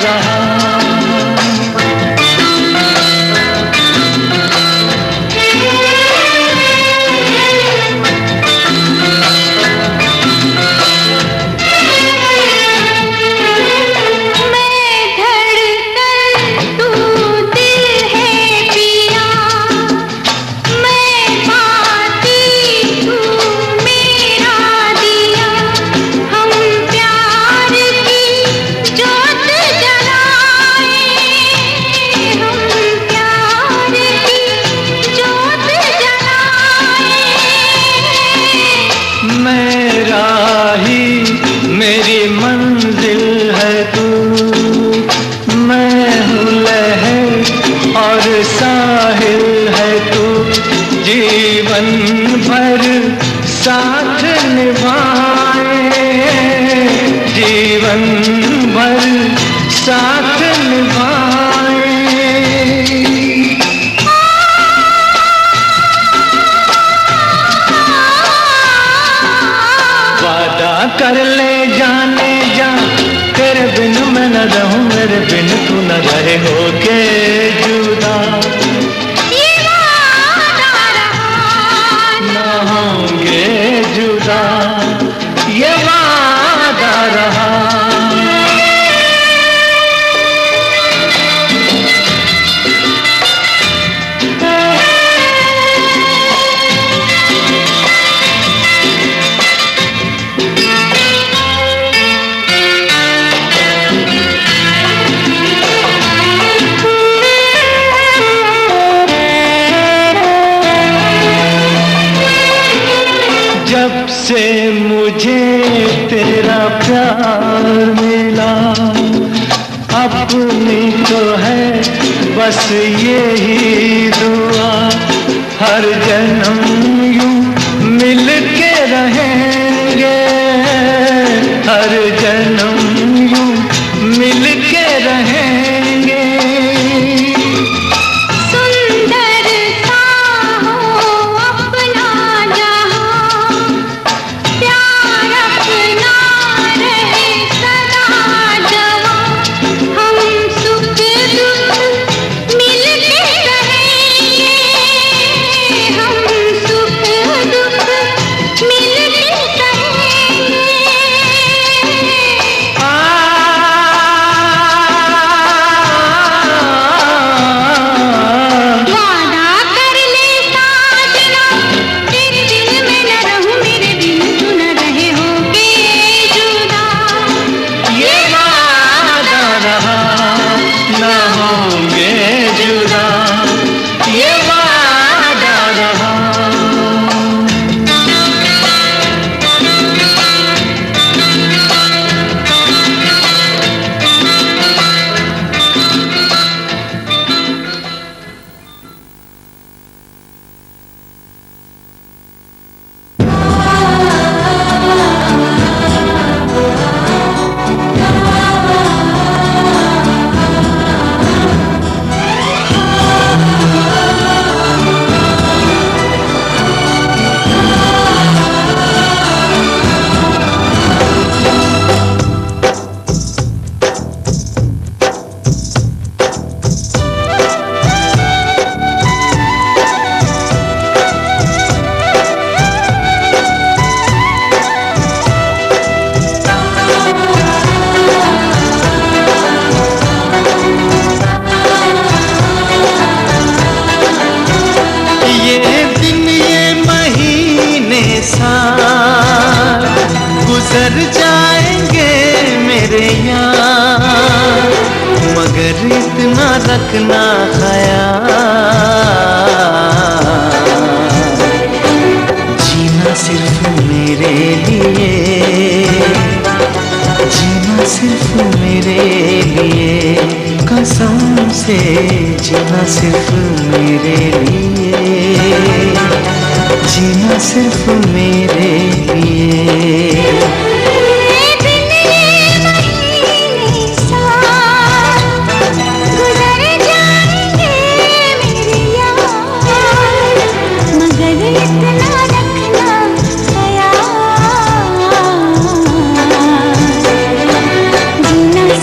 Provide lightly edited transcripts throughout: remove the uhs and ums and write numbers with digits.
रहा। मेरी मंजिल है तू, मैं हूँ लहर और साहिल है तू, जीवन भर साथ निभाए, जीवन भर साथ निभाए। वादा कर ले जाने जा, तेरे बिन मैं न रहूं, मेरे बिन तू न रहे, होके जुदा ये वादा रहा, न होंगे जुदा, ये वादा रहा। जब से मुझे तेरा प्यार मिला, अपनी तो है बस यही दुआ, हर जन्म यूं मिल के रहेंगे, हर जन्म यूं मिल के रहेंगे। गुजर जाएंगे मेरे यार, मगर इतना रखना ख्याल, जीना सिर्फ मेरे लिए, जीना सिर्फ मेरे लिए, कसम से जीना सिर्फ मेरे लिए, जीना सिर्फ मेरे लिए।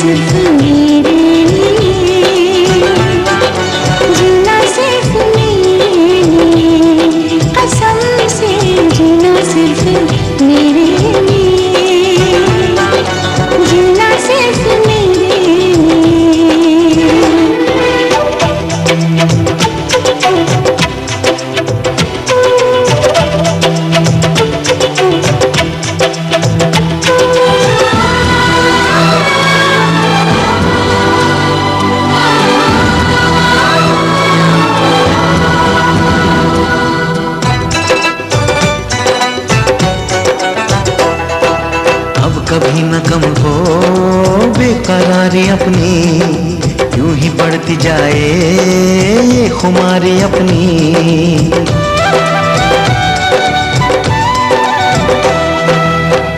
सिर्फ मेरे न कम हो बेकरारी अपनी, यूं ही बढ़ती जाए ये खुमारी अपनी।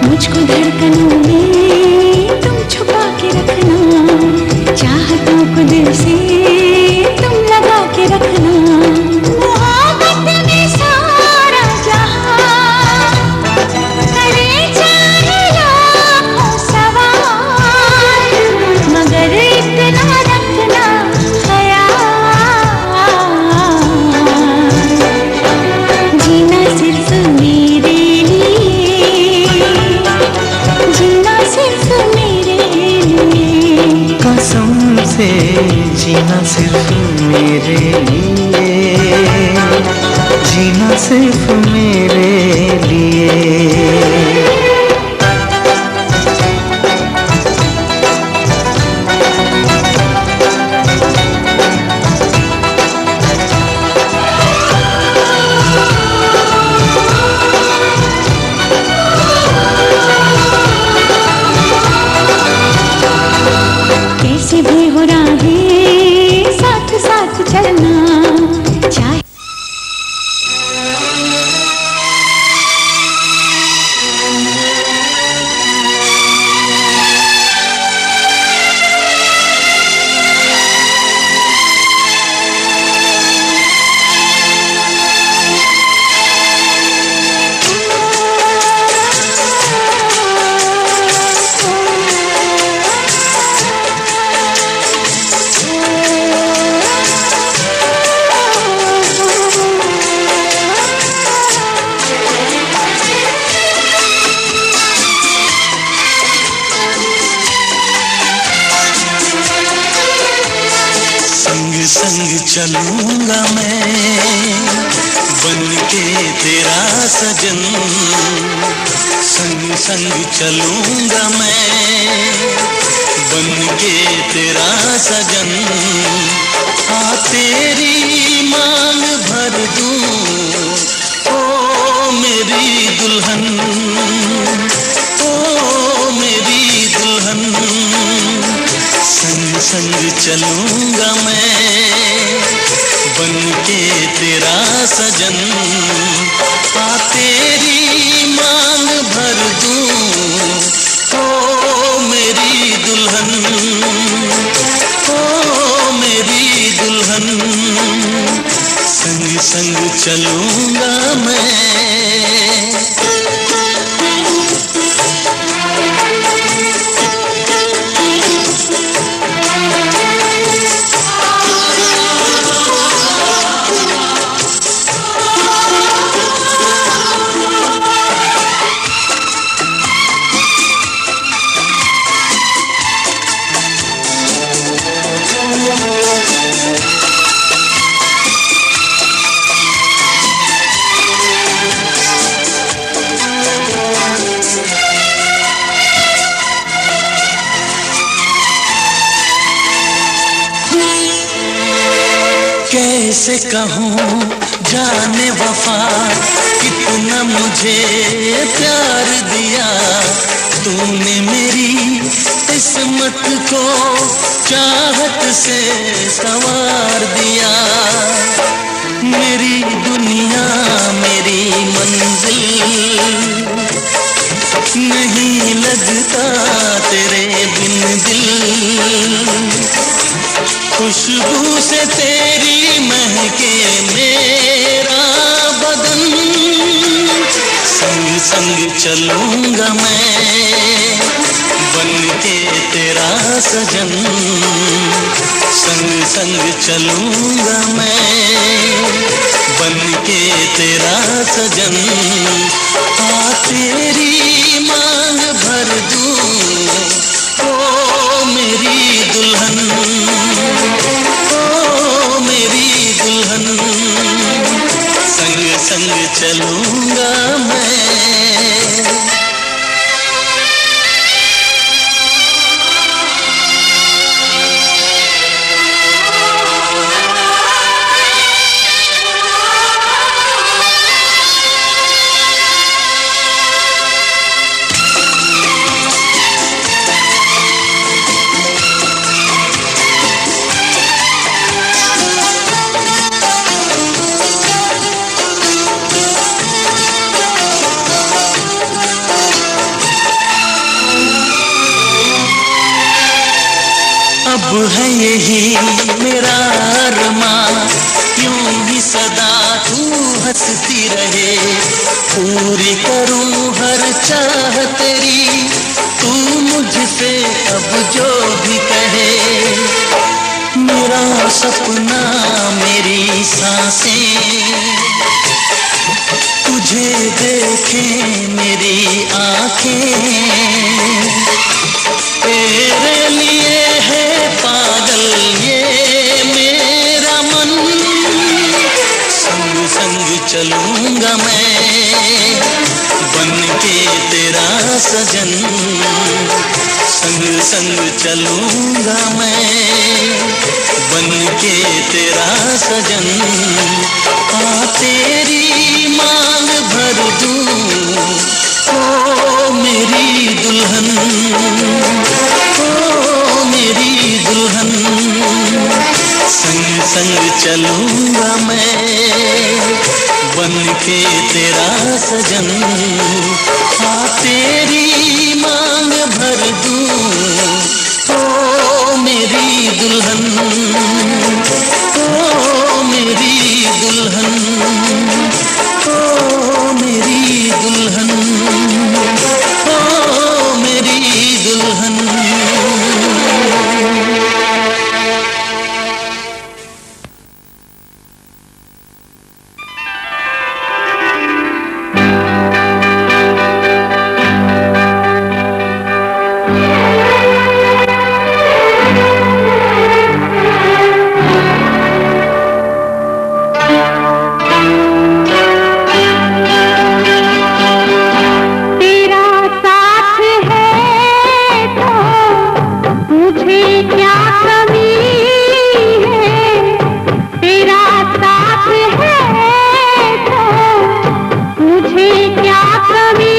मुझको धड़कनों में तुम छुपा के रखना, चाहतों को दिल से तुम लगा के रखना। मोहब्बत में सारा जहां करे चाहे लाखों सवाल, मगर इतना रखना ख्याल, जीना सिर्फ मेरे लिए, जीना सिर्फ मेरे लिए। कसम से जीना सिर्फ मेरे लिए, जीना सिर्फ मेरे लिए। कैसे भी हो राहें साथ साथ चलना चाहे। संग चलूंगा मैं बन के तेरा सजन, संग संग चलूंगा मैं बन के तेरा सजन। आ तेरी मांग भर दूं ओ मेरी दुल्हन, ओ मेरी दुल्हन। संग संग चलूंगा मैं बन के तेरा सजन। आ तेरी मांग भर दूं ओ मेरी दुल्हन, ओ मेरी दुल्हन। संग संग चलूंगा मैं। कैसे कहूँ जाने वफा कितना मुझे प्यार दिया तूने, मेरी किस्मत को चाहत से संवार दिया। मेरी दुनिया मेरी मंजिल, नहीं लगता तेरे बिन दिल। खुशबू से तेरी महके मेरा बदन, संग संग चलूंगा मैं बन के तेरा सजन। संग संग चलूंगा मैं बन के तेरा सजन। आ तेरी मांग भर दूं ओ मेरी दुल्हन, ओ मेरी दुल्हन। संग संग चलूंगा मैं। है यही मेरा अरमां, यूं ही सदा तू हंसती रहे, पूरी करूं हर चाह तेरी, तू मुझसे अब जो भी कहे। मेरा सपना मेरी सांसें तुझे देखें मेरी आंखें, तेरे लिए है पागल ये मेरा मन, संग संग चलूंगा मैं बन के तेरा सजन, संग संग चलूंगा मैं बन के तेरा सजन। आ तेरी मांग भर दूं ओ मेरी दुल्हन, ओ मेरी दुल्हन, संग संग चलूंगा मैं बन के तेरा सजन। आ तेरी मांग भर दूं ओ मेरी दुल्हन, ओ मेरी दुल्हन, ओ मेरी दुल्हन, ओ मेरी दुल्हन। क्या कमी